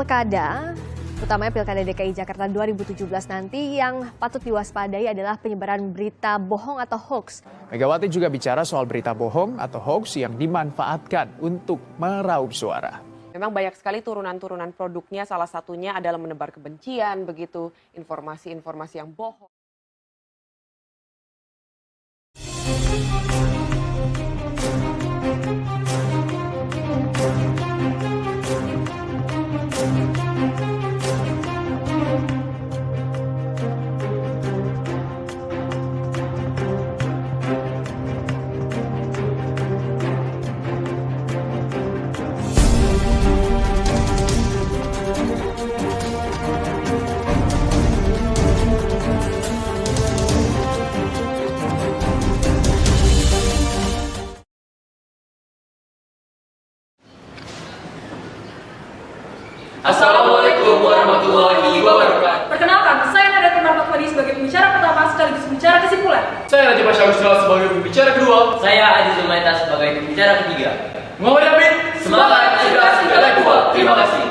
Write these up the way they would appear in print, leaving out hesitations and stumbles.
pilkada, utamanya Pilkada DKI Jakarta 2017 nanti, yang patut diwaspadai adalah penyebaran berita bohong atau hoax. Megawati juga bicara soal berita bohong atau hoax yang dimanfaatkan untuk meraup suara. Memang banyak sekali turunan-turunan produknya, salah satunya adalah menebar kebencian, begitu informasi-informasi yang bohong. Assalamualaikum warahmatullahi wabarakatuh. Perkenalkan, saya Nada Marta Fadi sebagai pembicara pertama sekaligus pembicara kesimpulan. Saya Raja Pasha Usra sebagai pembicara kedua. Saya Adi Zulmaita sebagai pembicara ketiga. Muhammad Hamid, semangat edukasi kedua. Terima kasih.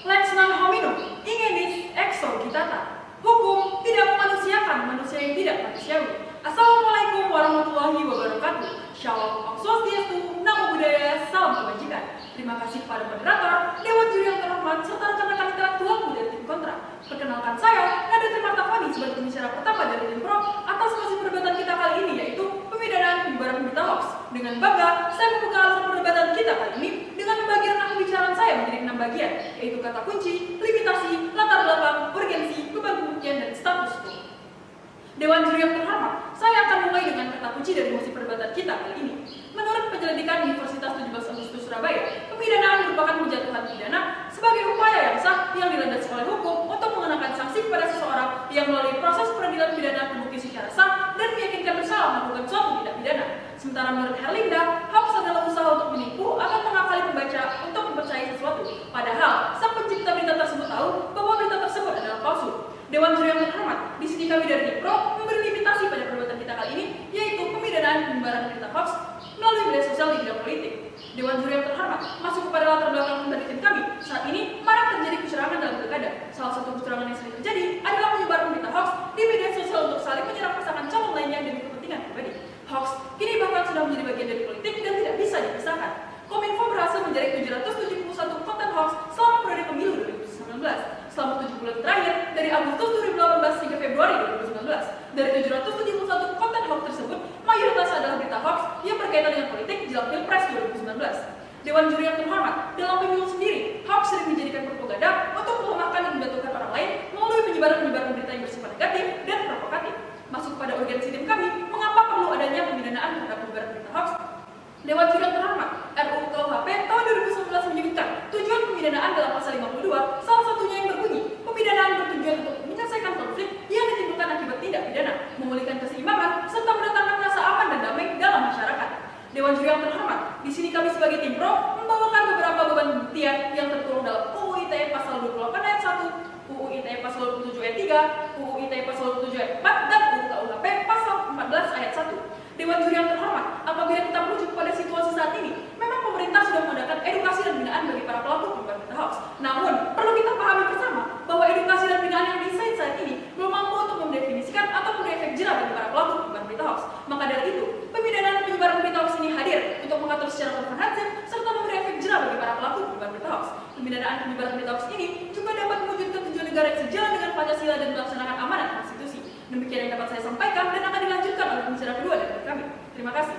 Lex non hominum, ingenis exo citata. Hukum tidak memanusiakan manusia yang tidak manusiawi. Assalamualaikum warahmatullahi wabarakatuh. Shalom, Om Swastiastu, Namo Buddhaya, salam kebajikan. Terima kasih kepada moderator, Dewan Juri yang terhormat, serta rekan-rekan intelektualku dari tim kontra. Perkenalkan saya, Nada Marta Fadi sebagai pembicara pertama dari tim pro atas masih perdebatan kita kali ini, yaitu pemidanaan penyebaran berita hoax. Dengan bangga, saya membuka alur perdebatan kita kali ini dengan membagi ranah pembicaraan saya menjadi 6 bagian, yaitu kata kunci, limitasi, latar belakang, urgensi, beban pembuktian, dan status quo. Dewan Juri yang terhormat, saya akan mulai dengan kata kunci dari mosi perdebatan kita kali ini. Menurut penyelidikan Universitas 17 Agustus Surabaya, pemidanaan merupakan penjatuhan pidana sebagai upaya yang sah yang dilandasi oleh hukum untuk mengenakan sanksi kepada seseorang yang melalui proses peradilan pidana terbukti secara sah dan meyakinkan bersalah melakukan suatu tindak pidana. Sementara menurut Herlinda, hoax adalah usaha untuk menipu akan mengakali pembaca untuk mempercayai sesuatu. Padahal, sang pencipta berita tersebut tahu bahwa berita tersebut adalah palsu. Dewan Juri yang terhormat, di sini kami dari Pro memberi limitasi pada perdebatan kita kali ini, yaitu pemidanaan penyebaran berita hoax melalui media sosial di bidang politik. Dewan Juri yang terhormat, masuk kepada latar belakang dari tim kami. Saat ini, marak terjadi kecurangan dalam pilkada. Salah satu kecurangan yang sering terjadi adalah penyebaran berita hoax di media sosial untuk saling menyerang pasangan calon lainnya demi kepentingan pribadi. Hoax kini bahkan sudah menjadi bagian dari politik dan tidak bisa dipisahkan. Kominfo berhasil menjaring 771 konten hoax selama periode pemilu 2019. Selama 7 bulan terakhir, dari Agustus 2018 hingga Februari 2019. Dari 771 konten hoax tersebut, mayoritas adalah berita hoax yang berkaitan dengan politik jelang Pilpres 2019. Dewan Juri yang terhormat, dalam pemilu sendiri, hoax sering dijadikan propaganda untuk melemahkan dan menjatuhkan orang lain melalui penyebaran berita yang bersifat negatif dan provokatif. Masuk pada urgensi tim kami, mengapa perlu adanya pemidanaan terhadap penyebaran berita hoax? Dewan Juri yang terhormat, RUU KUHP tahun 2019 menyebutkan tujuan pemidanaan dalam pasal 52, salah satunya yang berbunyi, pemidanaan bertujuan untuk menyelesaikan konflik yang ditimbulkan akibat tindak pidana, memulihkan keseimbangan, serta mendatangkan rasa aman dan damai dalam masyarakat. Dewan Juri yang terhormat, di sini kami sebagai tim pro membawakan beberapa beban pembuktian yang tertuang dalam UU ITE pasal 28 ayat 1, UU ITE pasal 27 ayat 3, UU ITE pasal 27 ayat 4, dan UU KUHP pasal 14 ayat 1. Dewan Juri yang terhormat, apabila kita merujuk pada situasi saat ini, memang pemerintah sudah mengadakan edukasi dan binaan bagi para pelaku penyebar berita hoax. Namun, perlu kita pahami bersama bahwa edukasi dan binaan yang desain saat ini belum mampu untuk mendefinisikan atau memberi efek jerah bagi para pelaku penyebar berita hoax. Maka dari itu, pemidanaan penyebaran berita hoax ini hadir untuk mengatur secara komprehensif serta memberi efek jerah bagi para pelaku penyebar berita hoax. Pemidanaan penyebaran berita hoax ini juga dapat mewujudkan tujuan negara yang sejalan dengan Pancasila dan melaksanakan amanat konstitusi. Demikian yang dapat saya sampaikan dan akan dilanjutkan oleh pembicara kedua dari kami. Terima kasih.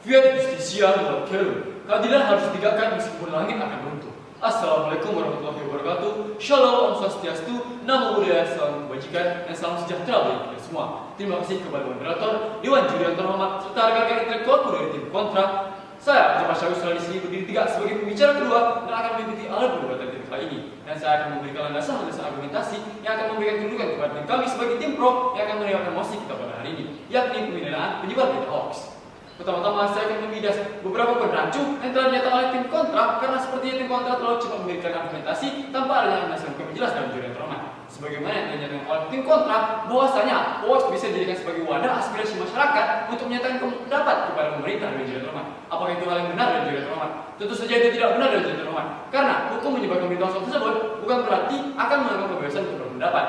Fiat Justisia buat Keru. Keadilan harus ditegakkan meskipun langit akan runtuh. Assalamualaikum warahmatullahi wabarakatuh. Shalom, Om Swastiastu, Namo Buddhaya, salam kebajikan, dan salam sejahtera bagi kita semua. Terima kasih kepada moderator, Dewan Juri yang terhormat, serta rekan-rekan intelektualku dari tim kontra. Saya, Raja Pasha Usra, di sini berdiri tegak sebagai pembicara kedua dan akan mengikuti alur perdebatan tim kali ini. Dan saya akan memberikan landasan-landasan argumentasi yang akan memberikan kedudukan kepada tim kami sebagai tim pro yang akan menerima mosi kita pada hari ini, yakni pemidanaan penyebar berita hoax. Pertama-tama saya akan membidas beberapa perancu yang telah dinyatakan oleh tim kontra karena sepertinya tim kontra terlalu cepat memberikan argumentasi tanpa adanya landasan hukum jelas dalam juri yang terhormat. Sebagaimana yang dinyatakan oleh tim kontra, bahwasanya hoax bisa dijadikan sebagai wadah aspirasi masyarakat untuk menyatakan pendapat kepada pemerintah pemerintah dan juga terhormat. Apakah itu hal yang benar dan juga terhormat? Tentu saja itu tidak benar dan juga terhormat. Karena hukum menyebarkan berita hoax tersebut bukan berarti akan melakukan kebebasan untuk berpendapat.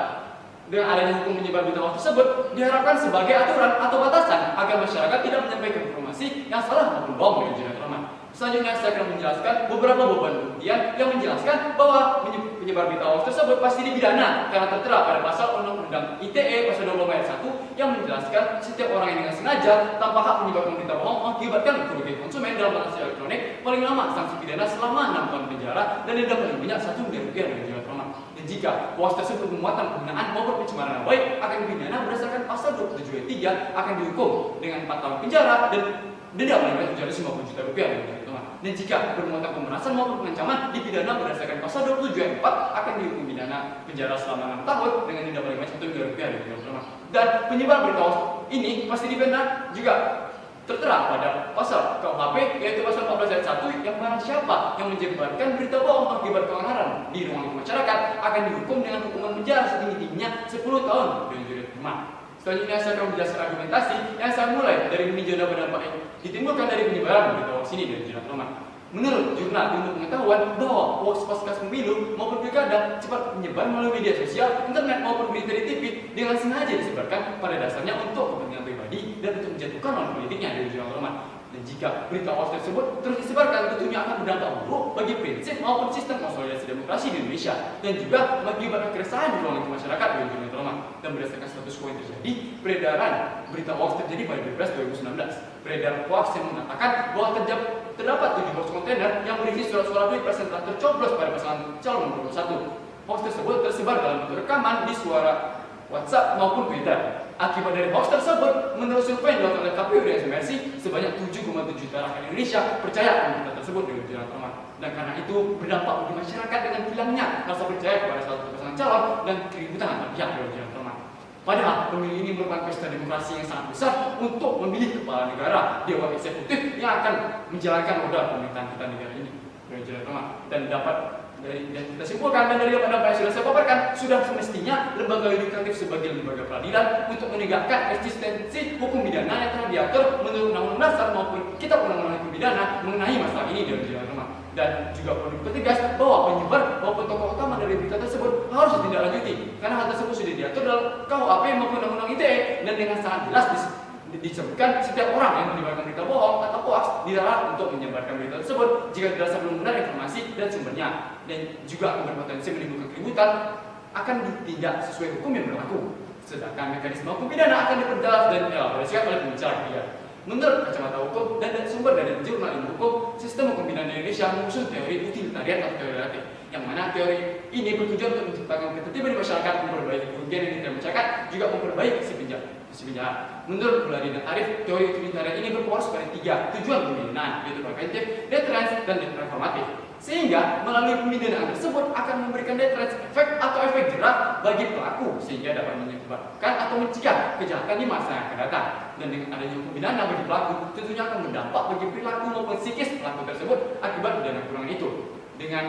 Dengan adanya hukum menyebar berita hoax tersebut diharapkan sebagai aturan atau batasan agar masyarakat tidak menyampaikan informasi yang salah maupun bohong dan juga terhormat. Selanjutnya saya akan menjelaskan beberapa beban pembuktian yang menjelaskan bahwa penyebar berita hoax tersebut pasti dipidana karena tertera pada pasal Undang-Undang ITE pasal 20 ayat 1 yang menjelaskan setiap orang yang dengan sengaja tanpa hak menyebarkan berita bohong mengakibatkan kerugian konsumen dalam transaksi elektronik paling lama sanksi pidana selama 6 tahun penjara dan denda paling banyak 1 miliar rupiah dan juga terhormat. Dan jika hoax tersebut bermuatan penghinaan maupun pencemaran nama baik akan dipidana berdasarkan pasal 27 ayat 3 akan dihukum dengan 4 tahun penjara dan denda paling banyak 750 juta rupiah dan juga terhormat. Dan jika bermuatan pemerasan maupun pengancaman dipidana berdasarkan pasal 27 ayat 4 akan dihukum pidana penjara selama 6 tahun dengan denda paling banyak 1 miliar rupiah dan juga terhormat. Dan penyebar berita hoax ini pasti dipidana juga tertera pada pasal KUHP yaitu pasal 14 ayat 1 yang barang siapa yang menyebarkan berita bohong akibat keonaran di ruang masyarakat akan dihukum dengan hukuman penjara setinggi-tingginya 10 tahun dan juga terhormat. Selanjutnya saya akan menjelaskan argumentasi yang saya mulai dari meninjau dampak yang ditimbulkan dari penyebaran berita hoax ini dan juga terhormat. Menurut jurnal ilmu pengetahuan bahwa hoax pasca pemilu maupun pilkada cepat menyebar melalui media sosial, internet maupun berita di TV dengan sengaja disebarkan pada dasarnya untuk kepentingan pribadi dan untuk menjatuhkan lawan politiknya dan juga terhormat. Dan jika berita hoax tersebut terus disebarkan tentunya akan berdampak buruk bagi prinsip maupun sistem konsolidasi demokrasi di Indonesia dan juga mengakibatkan keresahan di ruang masyarakat dan juga terhormat. Dan berdasarkan status quo yang terjadi, peredaran berita hoax terjadi pada Pilpres 2019. Beredar hoax yang mengatakan bahwa terdapat 7 box kontainer yang berisi surat-surat pilpres yang telah tercoblos pada pasangan calon nomor 1. Hoax tersebut tersebar dalam bentuk rekaman di suara WhatsApp maupun Twitter. Akibat dari hoax tersebut, menurut survei yang dilakukan oleh KPU dan SMRC, sebanyak 7,7 juta rakyat Indonesia percaya akan berita tersebut dengan jalan terhormat. Dan karena itu berdampak bagi masyarakat dengan hilangnya rasa percaya kepada salah satu pasangan calon dan keributan antar pihak dengan jalan terhormat. Padahal pemilu ini merupakan pesta demokrasi yang sangat besar untuk memilih kepala negara, dewan eksekutif yang akan menjalankan roda pemerintahan kita negara ini dengan jalan terhormat. Dan kita simpulkan dan dari apa yang sudah saya paparkan, sudah semestinya lembaga yudikatif sebagai lembaga peradilan untuk menegakkan eksistensi hukum pidana yang telah diatur menurut Undang-Undang Dasar maupun Kitab Undang-Undang Hukum Pidana mengenai masalah ini dengan jalan terhormat. Dan juga perlu dipertegas bahwa penyebar maupun tokoh utama dari berita tersebut harus ditindaklanjuti karena hal tersebut sudah diatur dalam KUHP maupun Undang-Undang ITE dan dengan sangat jelas disebutkan setiap orang yang menyebarkan berita bohong atau hoax dilarang untuk menyebarkan berita tersebut jika dirasa belum benar informasi dan sumbernya dan juga akan berpotensi menimbulkan keributan akan ditindak sesuai hukum yang berlaku. Sedangkan mekanisme hukum pidana akan diperjelas dan dielaborasikan oleh pembicara pidana. Menurut kacamata hukum dan sumber dari jurnal ilmu hukum, sistem hukum pidana Indonesia mengusung teori utilitarian atau teori relatif, yang mana teori ini bertujuan untuk menciptakan ketertiban di masyarakat, memperbaiki kerugian yang diterima masyarakat, juga memperbaiki si penjara. Menurut Bulari dan Arif, teori utilitarian ini berfokus pada 3 tujuan pembinaan, yaitu preventif, deterrence, dan reformatif. Sehingga melalui pembinaan tersebut akan memberikan deterrence efek atau efek jerak bagi pelaku sehingga dapat menyebabkan atau mencegah kejahatan di masa yang akan datang. Dan dengan adanya hukum pidana bagi pelaku tentunya akan berdampak bagi perilaku maupun psikis pelaku tersebut akibat pidana kurungan itu. Dengan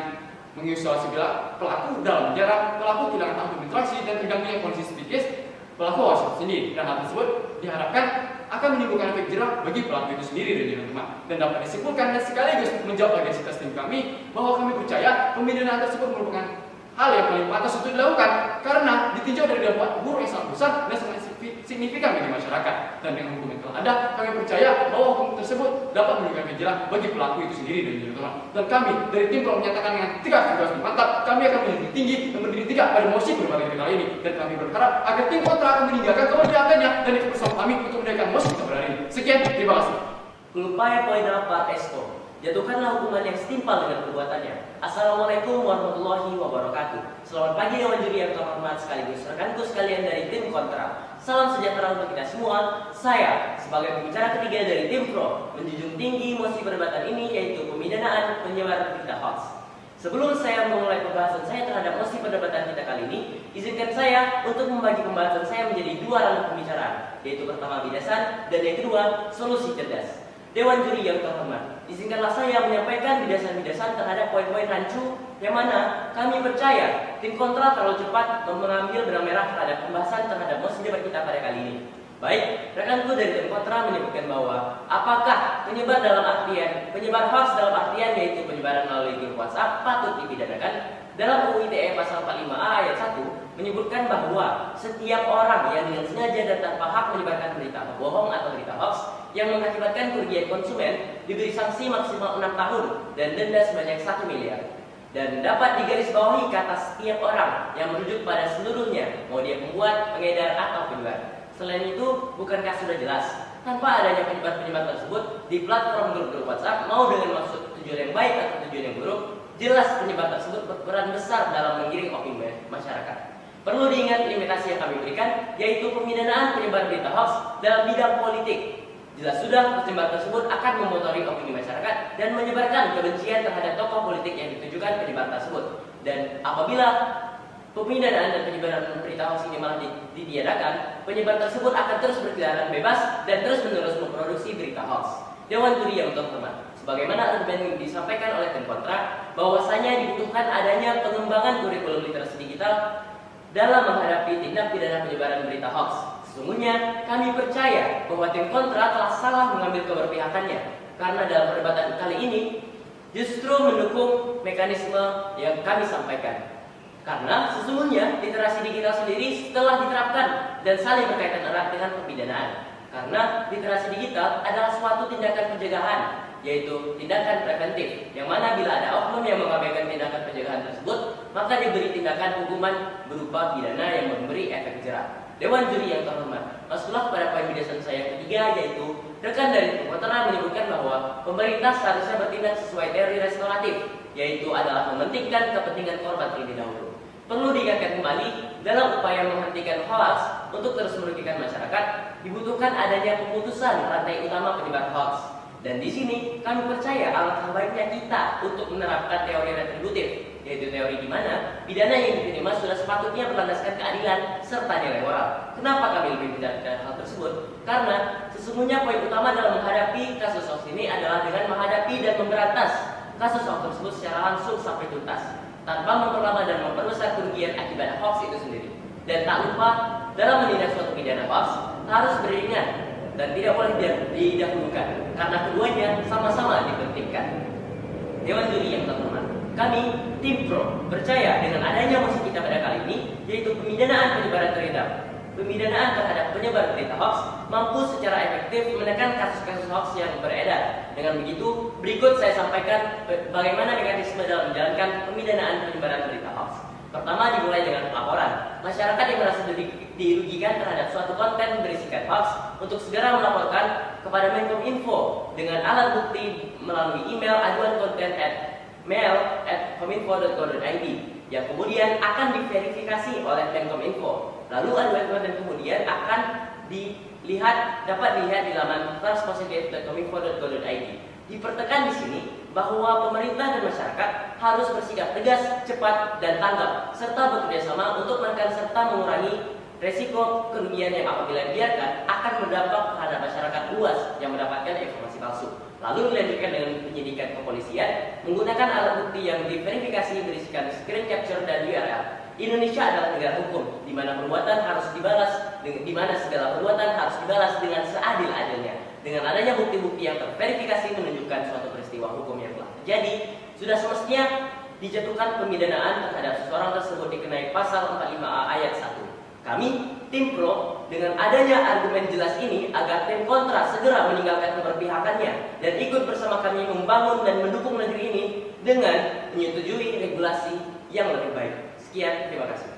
mengisolasi pelaku dalam penjara, pelaku kehilangan argumentasi dan terganggunya kondisi psikis pelaku harus sendiri, dan hal tersebut diharapkan akan menimbulkan efek jerak bagi pelaku itu sendiri dan juga rumah. Dan dapat disimpulkan dan sekaligus menjawab agesitas tim kami bahwa kami percaya pembinaan tersebut merupakan hal yang paling pantas untuk dilakukan karena ditinjau dari dampak buruk yang sangat besar dan sangat signifikan bagi masyarakat. Dan dengan hukum yang telah ada, kami percaya bahwa hukum tersebut dapat memberikan efek jerak bagi pelaku itu sendiri dan juga rumah. Dan kami dari tim Pro menyatakan dengan tegas dan mantap, kami akan menjadi tinggi dan berdiri tegak pada mosi berbagai kali ini. Dan kami berharap agar tim kontra akan meninggalkan keberpihakannya dan ikut bersama kami untuk menegakkan mosi kita hari ini. Sekian, terima kasih. Kulupaya poin 8 Esko. Jatuhkanlah hukuman yang setimpal dengan perbuatannya. Assalamualaikum warahmatullahi wabarakatuh. Selamat pagi Dewan Juri yang terhormat sekaligus rekanku sekalian dari tim kontra. Salam sejahtera untuk kita semua. Saya sebagai pembicara ketiga dari tim Pro menjunjung tinggi mosi perdebatan ini, yaitu pemidanaan penyebar berita hoax. Sebelum saya memulai pembahasan saya terhadap mosi perdebatan kita kali ini, izinkan saya untuk membagi pembahasan saya menjadi 2 ranah pembicaraan, yaitu pertama bidasan dan yang kedua solusi cerdas. Dewan Juri yang terhormat, izinkanlah saya menyampaikan bidasan-bidasan terhadap poin-poin rancu yang mana kami percaya tim kontra terlalu cepat mengambil benang merah terhadap pembahasan terhadap mosi debat kita pada kali ini. Baik, rekanku dari tim kontra menyebutkan bahwa apakah penyebar hoax dalam artian yaitu penyebaran melalui grup WhatsApp patut dipidanakan? Dalam UU ITE pasal 45A ayat 1 menyebutkan bahwa setiap orang yang dengan sengaja dan tanpa hak menyebarkan berita bohong atau berita hoax yang mengakibatkan kerugian konsumen diberi sanksi maksimal 6 tahun dan denda sebanyak 1 miliar. Dan dapat digarisbawahi kata setiap orang yang merujuk pada seluruhnya, mau dia pembuat, pengedar, atau penyebar. Selain itu, bukankah sudah jelas tanpa adanya penyebar-penyebar tersebut di platform grup-grup WhatsApp, mau dengan maksud tujuan yang baik atau tujuan yang buruk, jelas penyebar tersebut berperan besar dalam menggiring opini masyarakat. Perlu diingat limitasi yang kami berikan, yaitu pemidanaan penyebar berita hoax dalam bidang politik. Jelas sudah penyebar tersebut akan memotori opini masyarakat dan menyebarkan kebencian terhadap tokoh politik yang ditujukan penyebar tersebut. Dan apabila pemidanaan dan penyebaran berita hoax ini malah ditiadakan, penyebar tersebut akan terus berkeliaran bebas dan terus-menerus memproduksi berita hoax. Dewan Juri yang terhormat, sebagaimana argumen yang disampaikan oleh tim kontra, bahwasanya dibutuhkan adanya pengembangan kurikulum literasi digital dalam menghadapi tindak pidana penyebaran berita hoax. Sesungguhnya kami percaya bahwa tim kontra telah salah mengambil keberpihakannya, karena dalam perdebatan kali ini justru mendukung mekanisme yang kami sampaikan. Karena sesungguhnya literasi digital sendiri telah diterapkan dan saling berkaitan erat dengan pemidanaan. Karena literasi digital adalah suatu tindakan pencegahan, yaitu tindakan preventif, yang mana bila ada oknum yang mengabaikan tindakan pencegahan tersebut, maka diberi tindakan hukuman berupa pidana yang memberi efek jerah. Dewan Juri yang terhormat, masuklah kepada poin penjelasan saya yang ketiga, yaitu rekan dari tim kontra menyebutkan bahwa pemerintah seharusnya bertindak sesuai teori restoratif, yaitu adalah mementingkan kepentingan korban terlebih dahulu. Perlu diingatkan kembali, dalam upaya menghentikan hoax untuk terus merugikan masyarakat, dibutuhkan adanya pemutusan rantai utama penyebar hoax. Dan di sini kami percaya alangkah baiknya kita untuk menerapkan teori retributif, yaitu teori di mana pidana yang diterima sudah sepatutnya berlandaskan keadilan serta nilai moral. Kenapa kami lebih bicara hal tersebut? Karena sesungguhnya poin utama dalam menghadapi kasus hoax ini adalah dengan menghadapi dan memberantas kasus hoax tersebut secara langsung sampai tuntas, tanpa memperlama dan memperbesar kerugian akibat hoax itu sendiri. Dan tak lupa, dalam menindak suatu pidana hoax harus beriringan dan tidak boleh didahulukan, karena keduanya sama-sama dipentingkan. Dewan Juri yang terhormat, kami tim Pro percaya dengan adanya mosi kita pada kali ini, yaitu pemidanaan penyebaran terhadap penyebar berita hoax, mampu secara efektif menekan kasus-kasus hoax yang beredar. Dengan begitu, berikut saya sampaikan bagaimana mekanisme dalam menjalankan pemidanaan penyebaran berita hoax. Pertama, dimulai dengan pelaporan. Masyarakat yang merasa dirugikan terhadap suatu konten berisikan hoax untuk segera melaporkan kepada Menkominfo dengan alat bukti melalui email aduan konten mail@kominfo.go.id yang kemudian akan diverifikasi oleh Menkominfo. Lalu aduan konten kemudian akan dapat dilihat di laman transpositif.kominfo.go.id. Dipertekan di sini bahwa pemerintah dan masyarakat harus bersikap tegas, cepat, dan tanggap, serta bekerja sama untuk menekan serta mengurangi resiko kerugian yang apabila dibiarkan akan berdampak terhadap masyarakat luas yang mendapatkan informasi palsu. Lalu dilanjutkan dengan penyidikan kepolisian menggunakan alat bukti yang diverifikasi berisikan screen capture dan URL. Indonesia adalah negara hukum, di mana segala perbuatan harus dibalas dengan seadil-adilnya. Dengan adanya bukti-bukti yang terverifikasi menunjukkan suatu peristiwa hukum yang telah terjadi, sudah semestinya dijatuhkan pemidanaan terhadap seseorang tersebut dikenai pasal 45A ayat 1. Kami, tim Pro, dengan adanya argumen jelas ini agar tim kontra segera meninggalkan keberpihakannya dan ikut bersama kami membangun dan mendukung negeri ini dengan menyetujui regulasi yang lebih baik. Sekian, terima kasih.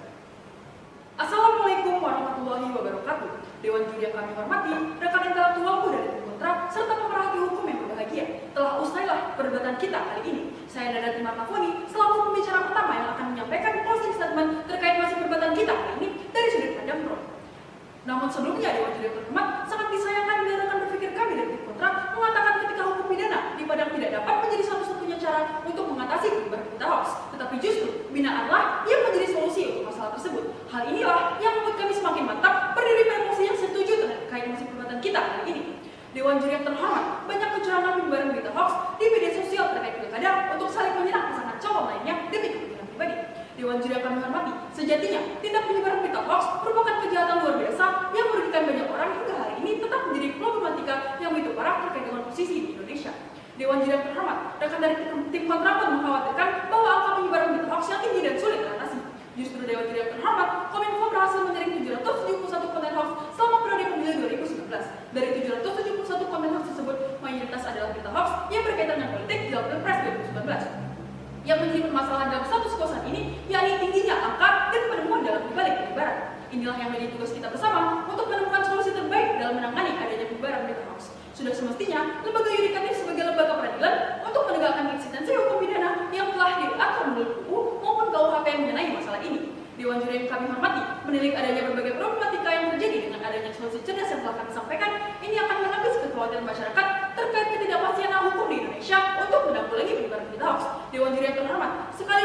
Assalamualaikum warahmatullahi wabarakatuh. Dewan Juri yang kami hormati, rekan intelektualku dari tim kontra, serta pemerhati hukum yang berbahagia. Telah usailah perdebatan kita kali ini. Saya Nada Timartafoni, selaku pembicara pertama yang akan menyampaikan closing statement terkait masih perdebatan kita kali ini dari sudut pandang Pro. Namun sebelumnya, Dewan Juri yang terhormat, sangat disayangkan bila rekan berpikir kami dari tim kontra mengatakan ketika hukum pidana di Padang tidak dapat menjadi satu-satunya cara untuk mengatasi penyebaran berita hoax, tetapi justru binaanlah yang menjadi solusi untuk masalah tersebut. Hal inilah yang membuat kami semakin mantap berdiri pada posisi yang setuju terkait masih perdebatan kita kali ini. Dewan Juri yang terhormat, banyak kecurangan penyebaran berita hoax di media sosial terkait pilkada untuk saling menyerang pasangan calon lainnya demi kepentingan pribadi. Dewan Juri yang kami hormati, sejatinya tindak penyebaran berita hoax merupakan kejahatan luar biasa yang merugikan banyak orang hingga hari ini tetap menjadi problematika yang begitu parah terkait dengan posisi di Indonesia. Dewan Juri yang terhormat, rekan dari tim kontra pun mengkhawatirkan bahwa angka penyebaran berita hoax yang tinggi dan sulit teratasi. Justru Dewan Juri yang terhormat, Kominfo berhasil menjaring 771 konten hoax selama periode pemilu 2019. Dari 771 konten hoax tersebut, mayoritas adalah berita hoax yang berkaitan dengan politik dalam Pilpres 2019. Yang menjadi permasalahan dalam status quo saat ini, yakni tingginya angka dan penemuan dalam dibalik penyebaran. Inilah yang menjadi tugas kita bersama untuk menemukan solusi terbaik dalam menangani adanya penyebaran berita hoax. Sudah semestinya lembaga yudikatif sebagai lembaga peradilan untuk menegakkan eksistensi hukum pidana yang telah diatur menurut UU maupun KUHP yang mengenai masalah ini. Dewan Juri yang kami hormati menilik adanya berbagai problematika yang terjadi dengan adanya solusi cerdas yang telah kami sampaikan. Ini akan menepis kekhawatiran masyarakat terkait ketidakpastian hukum di Indonesia untuk menanggulangi penyebaran berita hoax. Dewan Juri yang terhormat, sekali